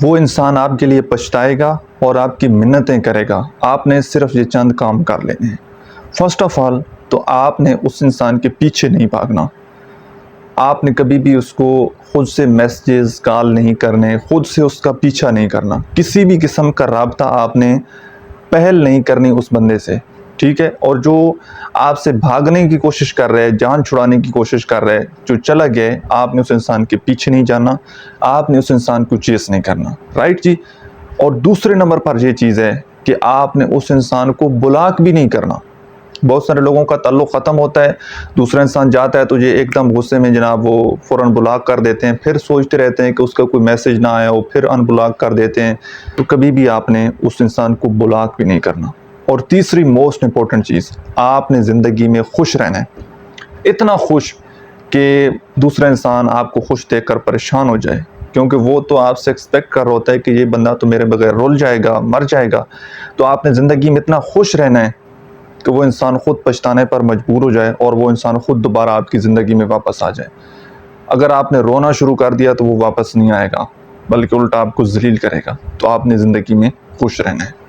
وہ انسان آپ کے لیے پچھتائے گا اور آپ کی منتیں کرے گا۔ آپ نے صرف یہ چند کام کر لینے ہیں۔ فرسٹ آف آل تو آپ نے اس انسان کے پیچھے نہیں بھاگنا۔ آپ نے کبھی بھی اس کو خود سے میسیجز کال نہیں کرنے، خود سے اس کا پیچھا نہیں کرنا، کسی بھی قسم کا رابطہ آپ نے پہل نہیں کرنی اس بندے سے، ٹھیک ہے؟ اور جو آپ سے بھاگنے کی کوشش کر رہے، جان چھڑانے کی کوشش کر رہے، جو چلا گئے، آپ نے اس انسان کے پیچھے نہیں جانا، آپ نے اس انسان کو چیس نہیں کرنا، رائٹ جی؟ اور دوسرے نمبر پر یہ چیز ہے کہ آپ نے اس انسان کو بلاک بھی نہیں کرنا۔ بہت سارے لوگوں کا تعلق ختم ہوتا ہے، دوسرا انسان جاتا ہے تو یہ ایک دم غصے میں جناب وہ فوراً بلاک کر دیتے ہیں، پھر سوچتے رہتے ہیں کہ اس کا کوئی میسج نہ آیا ہو، پھر ان بلاک کر دیتے ہیں۔ تو کبھی بھی آپ نے اس انسان کو بلاک بھی نہیں کرنا۔ اور تیسری موسٹ امپورٹنٹ چیز، آپ نے زندگی میں خوش رہنا ہے، اتنا خوش کہ دوسرا انسان آپ کو خوش دیکھ کر پریشان ہو جائے، کیونکہ وہ تو آپ سے ایکسپیکٹ کر رہا ہوتا ہے کہ یہ بندہ تو میرے بغیر رول جائے گا، مر جائے گا۔ تو آپ نے زندگی میں اتنا خوش رہنا ہے کہ وہ انسان خود پچھتانے پر مجبور ہو جائے اور وہ انسان خود دوبارہ آپ کی زندگی میں واپس آ جائے۔ اگر آپ نے رونا شروع کر دیا تو وہ واپس نہیں آئے گا، بلکہ الٹا آپ کو ذلیل کرے گا۔ تو آپ نے زندگی میں خوش رہنا ہے۔